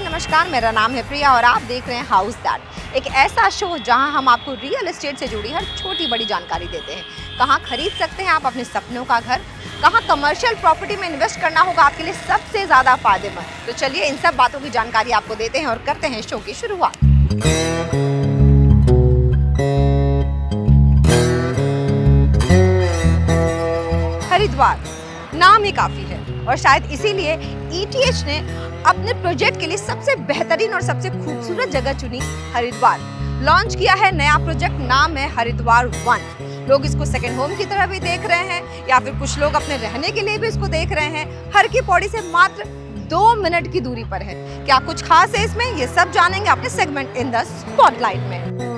हाय नमस्कार, मेरा नाम है प्रिया और आप देख रहे हैं हाउस दैट, एक ऐसा शो जहां हम आपको रियल एस्टेट से जुड़ी हर छोटी बड़ी जानकारी देते हैं। कहां खरीद सकते हैं आप अपने सपनों का घर, कहां कमर्शियल प्रॉपर्टी में इन्वेस्ट करना होगा आपके लिए सबसे ज़्यादा फायदेमंद। तो चलिए इन सब बातों की जानकारी आपको देते हैं और करते हैं शो की शुरुआत। हरिद्वार नाम ही काफ़ी है और शायद इसीलिए ETH ने अपने प्रोजेक्ट के लिए सबसे बेहतरीन और सबसे खूबसूरत जगह चुनी, हरिद्वार। लॉन्च किया है नया प्रोजेक्ट, नाम है हरिद्वार 1। लोग इसको सेकंड होम की तरह भी देख रहे हैं या फिर कुछ लोग अपने रहने के लिए भी इसको देख रहे हैं। हर की पौड़ी से मात्र 2 मिनट की दूरी पर है। क्या कुछ खास है इसमें, ये सब जानेंगे अपने सेगमेंट इन द स्पॉटलाइट में।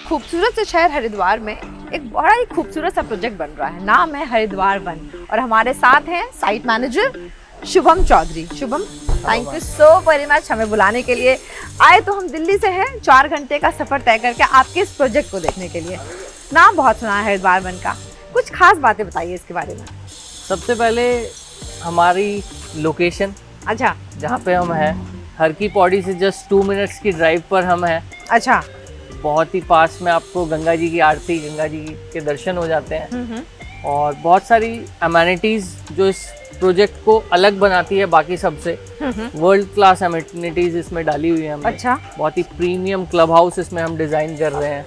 खूबसूरत से शहर हरिद्वार में एक बड़ा ही खूबसूरत सा प्रोजेक्ट बन रहा है, नाम है हरिद्वार 1 और हमारे साथ हैं site manager Shubham Chaudhary. Shubham, thank you so very much हमें बुलाने के लिए। आए तो हम दिल्ली से हैं 4 घंटे का सफ़र तय करके आपके इस प्रोजेक्ट को देखने के लिए। नाम बहुत सुना है हरिद्वार 1 का, कुछ खास बातें बताइए इसके बारे में। सबसे पहले हमारी लोकेशन, अच्छा, जहाँ पे हम हैं, हर की पौड़ी से जस्ट 2 मिनट्स की ड्राइव पर हम हैं। अच्छा, बहुत ही पास में आपको गंगा जी की आरती, गंगा जी के दर्शन हो जाते हैं और बहुत सारी अमेनिटीज़ जो इस प्रोजेक्ट को अलग बनाती है बाकी सबसे। वर्ल्ड क्लास अमेनिटीज़ इसमें डाली हुई है हमने। अच्छा, बहुत ही प्रीमियम क्लब हाउस इसमें हम डिज़ाइन कर रहे हैं।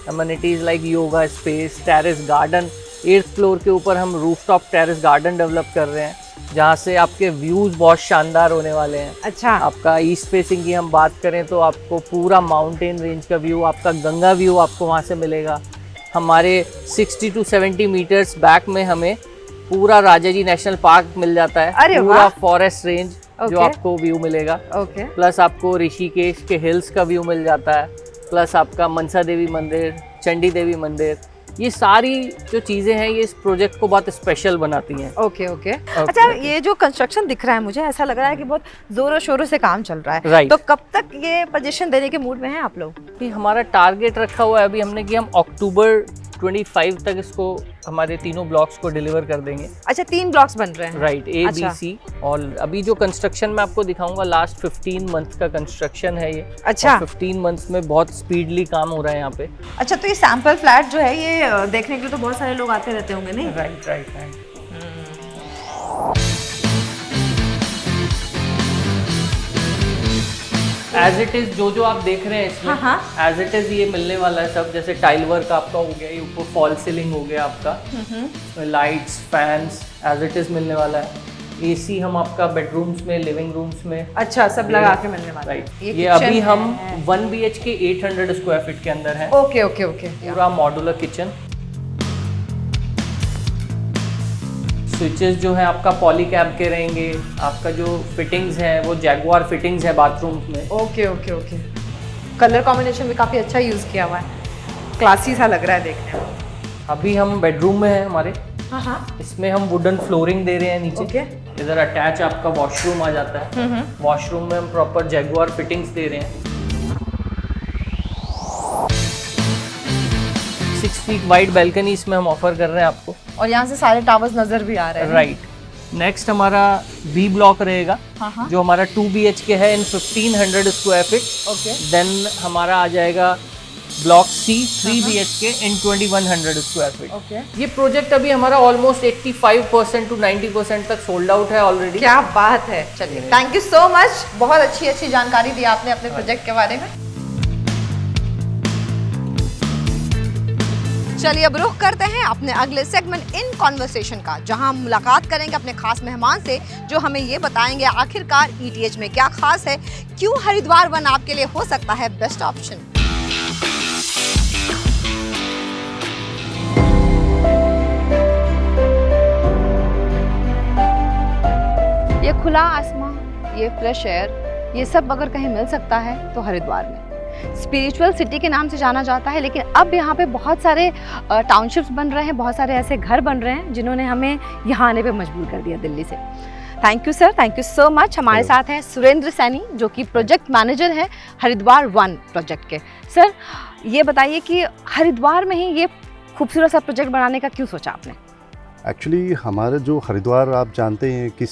Amenities like yoga space, terrace garden, 8th floor के ऊपर हम रूफटॉप टेरेस गार्डन डेवलप कर रहे हैं जहाँ से आपके व्यूज़ बहुत शानदार होने वाले हैं। अच्छा, आपका ईस्ट फेसिंग की हम बात करें तो आपको पूरा माउंटेन रेंज का व्यू, आपका गंगा व्यू आपको वहाँ से मिलेगा। हमारे 60 to 70 मीटर्स बैक में हमें पूरा राजा जी नेशनल पार्क मिल जाता है। अरे पूरा वाह! फॉरेस्ट रेंज जो आपको व्यू मिलेगा। ओके, प्लस आपको ऋषिकेश के हिल्स का व्यू मिल जाता है। प्लस आपका मनसा देवी मंदिर, चंडी देवी मंदिर, ये सारी जो चीज़ें हैं ये इस प्रोजेक्ट को बहुत स्पेशल बनाती हैं। Okay okay. अच्छा, ये जो कंस्ट्रक्शन दिख रहा है मुझे ऐसा लग रहा है कि बहुत जोरों शोरों से काम चल रहा है। Right. तो कब तक ये पोजीशन देने के मूड में हैं आप लोग? कि हमारा टारगेट रखा हुआ है अभी हमने कि हम अक्टूबर 25 तक इसको हमारे तीनों ब्लॉक्स को डिलीवर कर देंगे। अच्छा, 3 ब्लॉक्स बन रहे हैं। राइट, A, अच्छा। B, C। और अभी जो कंस्ट्रक्शन मैं आपको दिखाऊंगा लास्ट 15 मंथ का कंस्ट्रक्शन है ये। अच्छा। 15 मंथ्स में बहुत स्पीडली काम हो रहा है यहाँ पे। अच्छा, तो ये सैंपल फ्लैट जो है ये देखने के लिए तो बहुत सारे लोग आते रहते होंगे, नहीं? Right right right. As it is जो आप देख रहे हैं इसमें एज इट इज ये मिलने वाला है सब। जैसे टाइल वर्क आपका हो गया, ये ऊपर फॉल सीलिंग हो गया आपका, lights, fans as it is मिलने वाला है। AC हम आपका बेडरूम्स में, लिविंग रूम्स में, अच्छा, सब लगा के मिलने वाला है। राइट। ये अभी हम 1 BHK 800 स्क्वायर फीट के अंदर है। Okay okay okay. पूरा मॉड्यूलर किचन। स्विचेस जो है आपका पॉलीकैब के रहेंगे। आपका जो फिटिंग्स है वो जैगुआर फिटिंग्स है बाथरूम्स में। Okay okay okay. Colour combination भी काफ़ी अच्छा यूज़ किया हुआ है, क्लासी सा लग रहा है देखने में। अभी हम बेडरूम में हैं हमारे। हाँ, इसमें हम वुडन फ्लोरिंग दे रहे हैं नीचे। ओके। इधर अटैच आपका वॉशरूम आ जाता है। वॉशरूम में हम प्रॉपर जैगुआर फिटिंग्स दे रहे हैं। 6 फीट वाइड बैल्कनी इसमें हम ऑफर कर रहे हैं आपको। और यहाँ से सारे टावर्स नजर भी आ रहे हैं। राइट। नेक्स्ट हमारा B ब्लॉक रहेगा, जो हमारा 2 BHK है इन 1500 स्क्वायर फीट। ओके। देन हमारा आ जाएगा ब्लॉक C 3 BHK इन 2100 स्क्वायर फीट। ओके। ये प्रोजेक्ट अभी हमारा ऑलमोस्ट 85% to 90% तक सोल्ड आउट है ऑलरेडी। क्या बात है। चलिए, थैंक यू सो मच, बहुत अच्छी जानकारी दी आपने अपने प्रोजेक्ट के बारे में। चलिए अब रुख करते हैं अपने अगले सेगमेंट इन कॉन्वर्सेशन का, जहां हम मुलाकात करेंगे अपने खास मेहमान से जो हमें ये बताएंगे आखिरकार ETH में क्या खास है, क्यों हरिद्वार 1 आपके लिए हो सकता है बेस्ट ऑप्शन। ये खुला आसमां, ये फ्रेश एयर, ये सब अगर कहीं मिल सकता है तो हरिद्वार में। स्पिरिचुअल सिटी के नाम से जाना जाता है, लेकिन अब यहाँ पे बहुत सारे टाउनशिप्स बन रहे हैं, बहुत सारे ऐसे घर बन रहे हैं जिन्होंने हमें यहाँ आने पे मजबूर कर दिया दिल्ली से। Thank you sir, thank you so much. हमारे साथ हैं सुरेंद्र सैनी जो कि प्रोजेक्ट मैनेजर हैं हरिद्वार 1 प्रोजेक्ट के। सर ये बताइए कि हरिद्वार में ही ये खूबसूरत सा प्रोजेक्ट बनाने का क्यों सोचा आपने? एक्चुअली हमारे जो हरिद्वार आप जानते हैं किस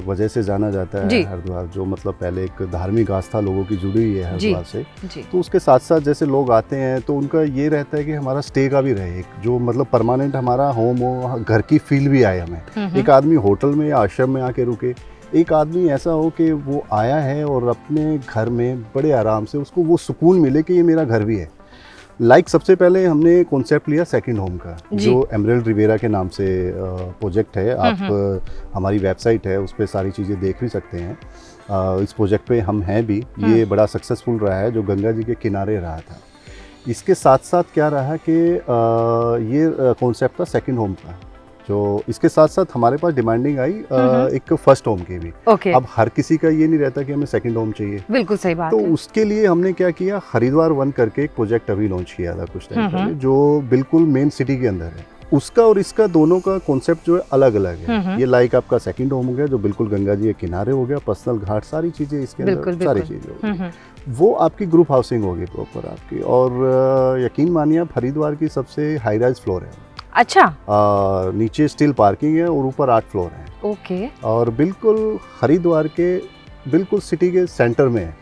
वजह से जाना जाता है। हरिद्वार जो मतलब पहले एक धार्मिक आस्था लोगों की जुड़ी हुई है हरिद्वार से। तो उसके साथ साथ जैसे लोग आते हैं तो उनका ये रहता है कि हमारा स्टे का भी रहे, एक जो मतलब परमानेंट हमारा होम हो, घर की फील भी आए हमें। एक आदमी होटल में या आश्रम में आके रुके, एक आदमी ऐसा हो कि वो आया है और अपने घर में बड़े आराम से उसको वो सुकून मिले कि ये मेरा घर भी है। सबसे पहले हमने कॉन्सेप्ट लिया सेकंड होम का, जो एमरल्ड रिवेरा के नाम से प्रोजेक्ट है। आप हमारी वेबसाइट है, उस पर सारी चीज़ें देख भी सकते हैं। इस प्रोजेक्ट पे हम हैं भी, ये बड़ा सक्सेसफुल रहा है, जो गंगा जी के किनारे रहा था। इसके साथ साथ क्या रहा कि ये कॉन्सेप्ट था सेकंड होम का, जो इसके साथ साथ हमारे पास डिमांडिंग आई एक फर्स्ट होम की भी। अब हर किसी का ये नहीं रहता कि हमें सेकंड होम चाहिए। बिल्कुल सही बात तो है। उसके लिए हमने क्या किया, हरिद्वार 1 करके एक प्रोजेक्ट अभी लॉन्च किया था कुछ टाइम पहले, जो बिल्कुल मेन सिटी के अंदर है। उसका और इसका दोनों का कॉन्सेप्ट जो है अलग अलग है। ये आपका सेकंड होम हो गया जो बिल्कुल गंगा जी के किनारे हो गया, पर्सनल घाट, सारी चीजें इसके अंदर, सारी चीजें हो गई। वो आपकी ग्रुप हाउसिंग होगी प्रॉपर आपकी, और यकीन मानिए आप हरिद्वार की सबसे हाई राइज फ्लोर है। अच्छा। नीचे स्टिल पार्किंग है और ऊपर 8 फ्लोर है। ओके। और बिल्कुल हरिद्वार के बिल्कुल सिटी के सेंटर में है।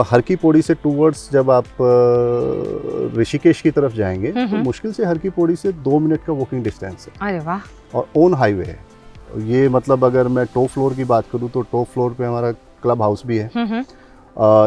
हर की पौड़ी से टूवर्ड्स जब आप ऋषिकेश की तरफ जाएंगे तो मुश्किल से हर की पौड़ी से 2 मिनट का वॉकिंग डिस्टेंस है। अरे वाह। और ऑन हाईवे है ये, मतलब अगर मैं टॉप फ्लोर की बात करूँ तो टॉप फ्लोर पे हमारा क्लब हाउस भी है।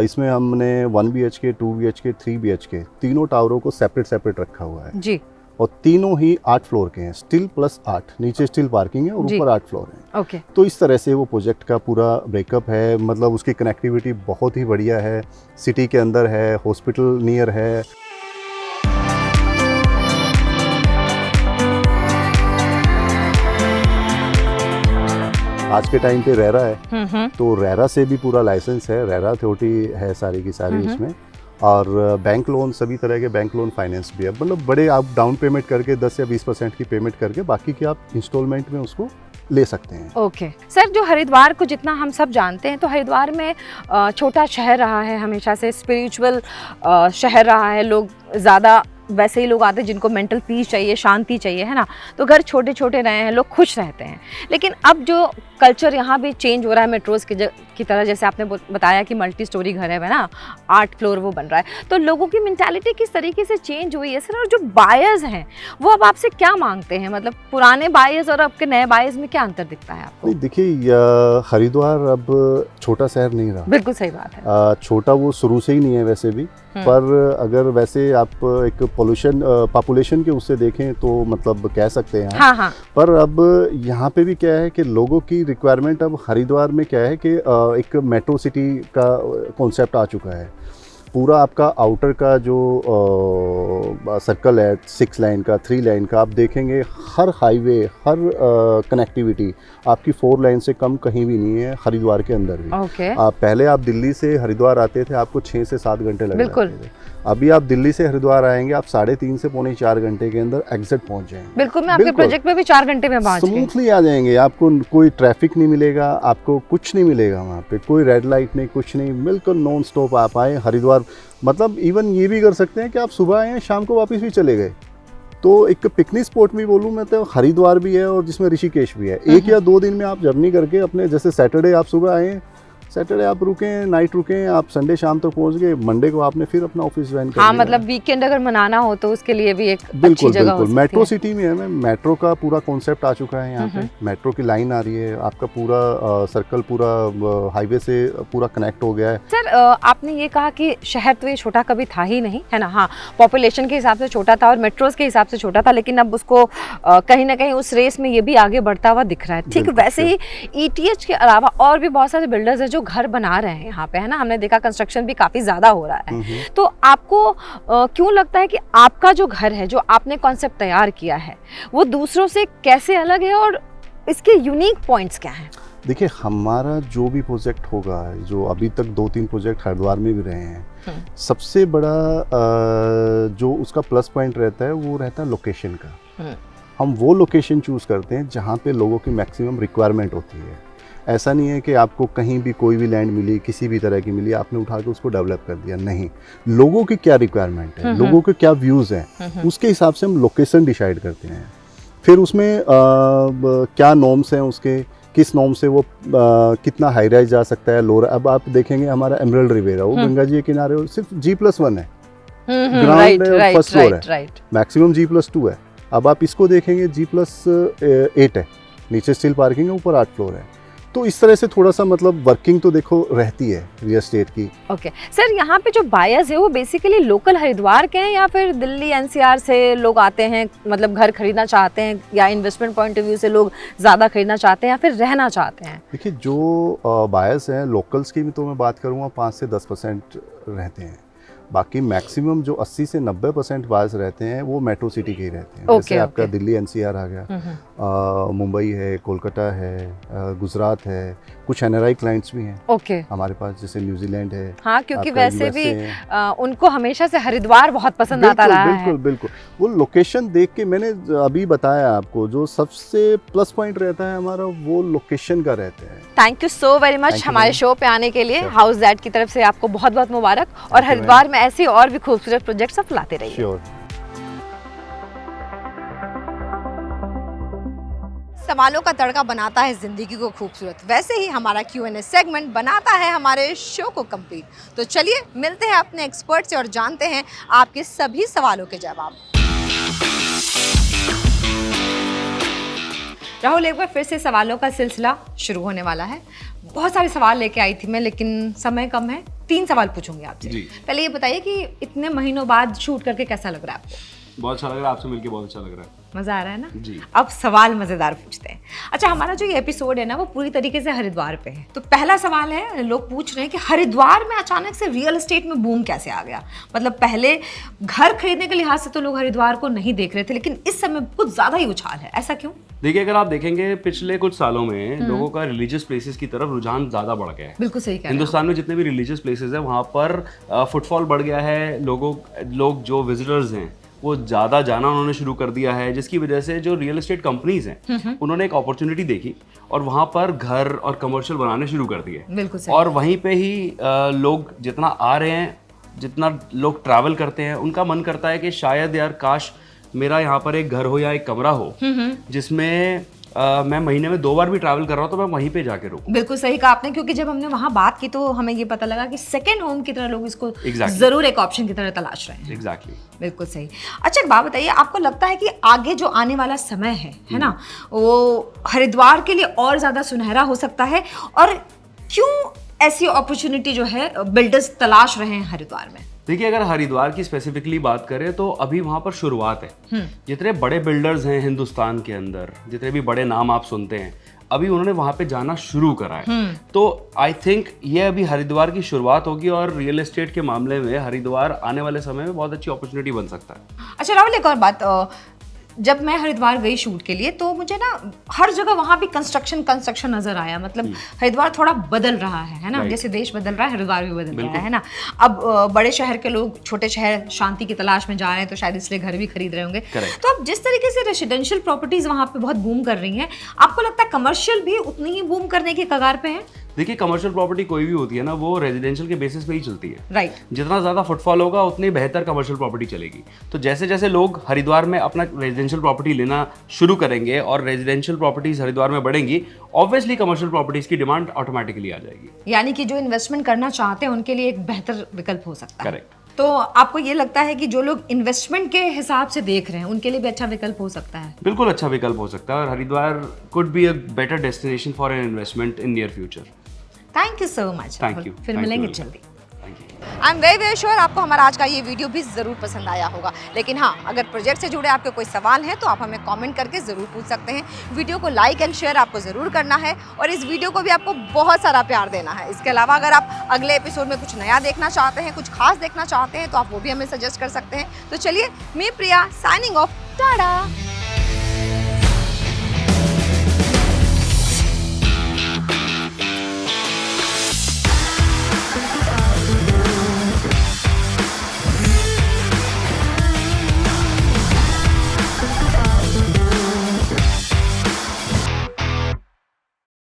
इसमें हमने 1 BHK, 2 BHK, 3 BHK तीनों टावरों को सेपरेट रखा हुआ है जी। और तीनों ही 8 फ्लोर के हैं, स्टिल प्लस 8, नीचे स्टिल पार्किंग है और ऊपर 8 फ्लोर है। ओके। तो इस तरह से वो प्रोजेक्ट का पूरा ब्रेकअप है, मतलब उसकी कनेक्टिविटी बहुत ही बढ़िया है, सिटी के अंदर है, हॉस्पिटल नियर है। आज के टाइम पे रेरा है, तो रेरा से भी पूरा लाइसेंस है, रेरा अथॉरिटी है सारी की सारी इसमें। और बैंक लोन, सभी तरह के बैंक लोन फाइनेंस भी है, मतलब बड़े आप डाउन पेमेंट करके 10 या 20% की पेमेंट करके बाकी की आप इंस्टॉलमेंट में उसको ले सकते हैं। ओके सर, जो हरिद्वार को जितना हम सब जानते हैं तो हरिद्वार में छोटा शहर रहा है, हमेशा से स्पिरिचुअल शहर रहा है। लोग ज़्यादा वैसे ही लोग आते हैं जिनको मेंटल पीस चाहिए, शांति चाहिए, है ना। तो घर छोटे छोटे रहे हैं, लोग खुश रहते हैं। लेकिन अब जो कल्चर यहाँ भी चेंज हो रहा है मेट्रोज की तरह, जैसे आपने बताया कि मल्टी स्टोरी घर है ना, 8 फ्लोर वो बन रहा है, तो लोगों की मेंटालिटी किस तरीके से चेंज हुई है सर? और जो बायर्स हैं वो अब आपसे क्या मांगते हैं? मतलब पुराने बायर्स और अब के नए बायर्स में क्या अंतर दिखता है आपको? देखिए, हरिद्वार अब छोटा शहर नहीं रहा। बिल्कुल सही बात है। छोटा वो शुरू से ही नहीं है वैसे भी, पर अगर वैसे आप एक पॉपुलेशन के उससे देखें तो मतलब कह सकते हैं। हाँ। पर अब यहाँ पे भी क्या है कि लोगों की रिक्वायरमेंट अब हरिद्वार में क्या है कि एक मेट्रो सिटी का कॉन्सेप्ट आ चुका है। पूरा आपका आउटर का जो सर्कल है 6 लाइन का, 3 लाइन का, आप देखेंगे हर हाईवे, हर कनेक्टिविटी आपकी 4 लाइन से कम कहीं भी नहीं है हरिद्वार के अंदर भी। पहले आप दिल्ली से हरिद्वार आते थे, आपको 6 से 7 घंटे लग जाते थे। अभी आप दिल्ली से हरिद्वार आएंगे, आप 3.5 से पौने 4 घंटे के अंदर एग्जैक्ट पहुंच जाएंगे। बिल्कुल, मैं आपके प्रोजेक्ट में भी 4 घंटे में पहुंच गई। स्मूथली आ जाएंगे, आपको कोई ट्रैफिक नहीं मिलेगा, आपको कुछ नहीं मिलेगा वहाँ पे, कोई रेड लाइट नहीं, कुछ नहीं, बिल्कुल नॉन स्टॉप आप आए हरिद्वार। मतलब इवन ये भी कर सकते हैं कि आप सुबह आए, शाम को वापस भी चले गए। तो एक पिकनिक स्पॉट भी बोलूँ मैं तो हरिद्वार भी है और जिसमें ऋषिकेश भी है। 1 या 2 दिन में आप जर्नी करके अपने, जैसे सैटरडे आप सुबह आए, सैटरडे आप रुके, नाइट रुके, आप संडे शाम तक पहुंच गए, मंडे को आपने फिर अपना ऑफिस ज्वाइन कर लिया। मतलब वीकेंड अगर मनाना हो तो उसके लिए भी एक बिल्कुल अच्छी जगह बिल्कुल मेट्रो सिटी में है। मेट्रो का पूरा कॉन्सेप्ट आ चुका है यहाँ पे, मेट्रो की लाइन आ रही है, आपका पूरा सर्कल पूरा हाईवे से पूरा कनेक्ट हो गया है। सर, आपने ये कहा कि शहर तो ये छोटा कभी था ही नहीं, है ना। हाँ, पॉपुलेशन के हिसाब से छोटा था और मेट्रोज के हिसाब से छोटा था, लेकिन अब उसको कहीं ना कहीं उस रेस में ये भी आगे बढ़ता हुआ दिख रहा है। ठीक वैसे ही ETH के अलावा और भी बहुत सारे बिल्डर्स हैं जो घर बना रहे हैं यहाँ पे, है ना। हमने देखा कंस्ट्रक्शन भी काफी ज्यादा हो रहा है। तो आपको क्यों लगता है कि आपका जो घर है, जो आपने कॉन्सेप्ट तैयार किया है, वो दूसरों से कैसे अलग है और इसके यूनिक पॉइंट्स क्या हैं? देखिए हमारा जो भी प्रोजेक्ट होगा, जो अभी तक 2-3 प्रोजेक्ट हरिद्वार में भी रहे हैं, सबसे बड़ा जो उसका प्लस पॉइंट रहता है वो रहता है लोकेशन का। हम वो लोकेशन चूज़ करते हैं जहाँ पे लोगों की मैक्सिमम रिक्वायरमेंट होती है। ऐसा नहीं है कि आपको कहीं भी कोई भी लैंड मिली, किसी भी तरह की मिली, आपने उठा के उसको डेवलप कर दिया, नहीं। लोगों की क्या रिक्वायरमेंट है, लोगों के क्या व्यूज़ हैं, उसके हिसाब से हम लोकेशन डिसाइड करते हैं। फिर उसमें क्या नॉर्म्स हैं उसके, किस नॉर्म से वो कितना हाई राइज जा सकता है, लो। अब आप देखेंगे हमारा एमरल्ड रिवेरा, वो गंगा जी के किनारे सिर्फ G+1 है, ग्राउंड फर्स्ट फ्लोर है, मैक्सिमम G+2 है। अब आप इसको देखेंगे G+8 है, नीचे स्टिल पार्किंग है, ऊपर 8 फ्लोर है। तो इस तरह से थोड़ा सा मतलब वर्किंग तो देखो रहती है रियल एस्टेट की। ओके सर, यहाँ पे जो बायर्स है वो बेसिकली लोकल हरिद्वार के हैं या फिर दिल्ली NCR से लोग आते हैं, मतलब घर खरीदना चाहते हैं, या इन्वेस्टमेंट पॉइंट ऑफ व्यू से लोग ज़्यादा खरीदना चाहते हैं या फिर रहना चाहते हैं? देखिए जो बायर्स हैं लोकल्स की भी तो मैं बात करूँगा 5 से 10% रहते हैं। बाकी मैक्सिमम जो 80 से 90% बायर्स रहते हैं वो मेट्रो सिटी के ही रहते हैं। जैसे आपका दिल्ली NCR आ गया, मुंबई है, कोलकाता है, गुजरात है, कुछ NRI क्लाइंट्स भी हैं हमारे पास, जैसे न्यूजीलैंड है। हाँ, क्योंकि वैसे भी उनको हमेशा से हरिद्वार बहुत पसंद आता रहा है। बिल्कुल बिल्कुल, वो लोकेशन देख के मैंने अभी बताया आपको, जो सबसे प्लस पॉइंट रहता है हमारा वो लोकेशन का रहता है। Thank you so very much हमारे शो पे आने के लिए। हाउस दैट की तरफ से आपको बहुत बहुत मुबारक, और हरिद्वार में ऐसे और भी खूबसूरत प्रोजेक्ट्स आप लाते रहिए। श्योर। सवालों का तड़का बनाता है जिंदगी को खूबसूरत, वैसे ही हमारा Q&A सेगमेंट बनाता है हमारे शो को कंप्लीट। तो चलिए मिलते हैं अपने एक्सपर्ट से और जानते हैं आपके सभी सवालों के जवाब। राहुल, एक बार फिर से सवालों का सिलसिला शुरू होने वाला है। बहुत सारे सवाल लेके आई थी मैं, लेकिन समय कम है। 3 सवाल पूछूंगी आपसे। पहले ये बताइए कि इतने महीनों बाद शूट करके कैसा लग रहा है आपको? बहुत अच्छा लग रहा है, आपसे मिलके बहुत अच्छा लग रहा है। मजा आ रहा है ना जी। अब सवाल मजेदार पूछते हैं। अच्छा, हमारा जो ये एपिसोड है ना वो पूरी तरीके से हरिद्वार पे है। तो पहला सवाल है, लोग पूछ रहे हैं कि हरिद्वार में अचानक से रियल एस्टेट में बूम कैसे आ गया? मतलब पहले घर खरीदने के लिहाज से तो लोग हरिद्वार को नहीं देख रहे थे, लेकिन इस समय कुछ ज्यादा ही उछाल है, ऐसा क्यों? देखिए, अगर आप देखेंगे पिछले कुछ सालों में लोगों का रिलीजियस प्लेसेस की तरफ रुझान ज्यादा बढ़ गया है। बिल्कुल सही कह रहे हैं। हिंदुस्तान में जितने भी रिलीजियस प्लेसेस हैं वहाँ पर फुटफॉल बढ़ गया है, लोग जो विजिटर्स हैं वो ज़्यादा जाना उन्होंने शुरू कर दिया है, जिसकी वजह से जो रियल एस्टेट कंपनीज हैं उन्होंने एक अपॉर्चुनिटी देखी और वहाँ पर घर और कमर्शियल बनाने शुरू कर दिए। बिल्कुल सही। और वहीं पे ही लोग जितना आ रहे हैं, जितना लोग ट्रैवल करते हैं, उनका मन करता है कि शायद यार काश मेरा यहाँ पर एक घर हो या एक कमरा हो जिसमें मैं महीने में 2 बार भी ट्रैवल कर रहा हूँ तो मैं वहीं पे जाके रुकूं। बिल्कुल सही कहा आपने, क्योंकि जब हमने वहाँ बात की तो हमें ये पता लगा कि सेकंड होम की तरह लोग इसको जरूर एक ऑप्शन की तरह तलाश रहे हैं। एग्जैक्टली, बिल्कुल सही। अच्छा, एक बात बताइए, आपको लगता है कि आगे जो आने वाला समय है ना, वो हरिद्वार के लिए और ज्यादा सुनहरा हो सकता है? और क्यों ऐसी अपॉर्चुनिटी जो है बिल्डर्स तलाश रहे हैं हरिद्वार में? देखिए, अगर हरिद्वार की स्पेसिफिकली बात करें तो अभी वहाँ पर शुरुआत है। जितने बड़े बिल्डर्स हैं हिंदुस्तान के अंदर, जितने भी बड़े नाम आप सुनते हैं, अभी उन्होंने वहाँ पे जाना शुरू करा है। तो आई थिंक ये अभी हरिद्वार की शुरुआत होगी और रियल एस्टेट के मामले में हरिद्वार आने वाले समय में बहुत अच्छी अपॉर्चुनिटी बन सकता है। अच्छा राहुल, एक और बात, जब मैं हरिद्वार गई शूट के लिए तो मुझे ना हर जगह वहाँ भी कंस्ट्रक्शन नजर आया। मतलब हरिद्वार थोड़ा बदल रहा है ना, जैसे देश बदल रहा है हरिद्वार भी बदल रहा है ना। अब बड़े शहर के लोग छोटे शहर शांति की तलाश में जा रहे हैं, तो शायद इसलिए घर भी खरीद रहे होंगे। तो अब जिस तरीके से रेसिडेंशियल प्रॉपर्टीज वहाँ पे बहुत बूम कर रही हैं, आपको लगता है कमर्शियल भी उतनी ही बूम करने के कगार पे है? देखिए, कमर्शियल प्रॉपर्टी कोई भी होती है ना, वो रेजिडेंशियल के बेसिस पे ही चलती है। राइट। जितना ज़्यादा फुटफॉल होगा उतनी बेहतर कमर्शियल प्रॉपर्टी चलेगी। तो जैसे जैसे लोग हरिद्वार में अपना रेजिडेंशियल प्रॉपर्टी लेना शुरू करेंगे और रेजिडेंशियल प्रॉपर्टीज हरिद्वार में बढ़ेंगी, ऑब्वियसली कमर्शियल प्रॉपर्टीज की डिमांड ऑटोमेटिकली आ जाएगी। यानी कि जो इन्वेस्टमेंट करना चाहते हैं उनके लिए एक बेहतर विकल्प हो सकता है। करेक्ट। तो आपको ये लगता है कि जो लोग इन्वेस्टमेंट के हिसाब से देख रहे हैं उनके लिए भी अच्छा विकल्प हो सकता है? बिल्कुल अच्छा विकल्प हो सकता है, और Haridwar could be a better destination for an investment in near future. Thank you so much. Thank you. फिर मिलेंगे जल्दी। आई एम वेरी श्योर आपको हमारा आज का ये वीडियो भी ज़रूर पसंद आया होगा। लेकिन हाँ, अगर प्रोजेक्ट से जुड़े आपके कोई सवाल हैं तो आप हमें कमेंट करके ज़रूर पूछ सकते हैं। वीडियो को लाइक एंड शेयर आपको ज़रूर करना है, और इस वीडियो को भी आपको बहुत सारा प्यार देना है। इसके अलावा अगर आप अगले एपिसोड में कुछ नया देखना चाहते हैं, कुछ खास देखना चाहते हैं, तो आप वो भी हमें सजेस्ट कर सकते हैं। तो चलिए, मैं प्रिया साइनिंग ऑफ, टाटा।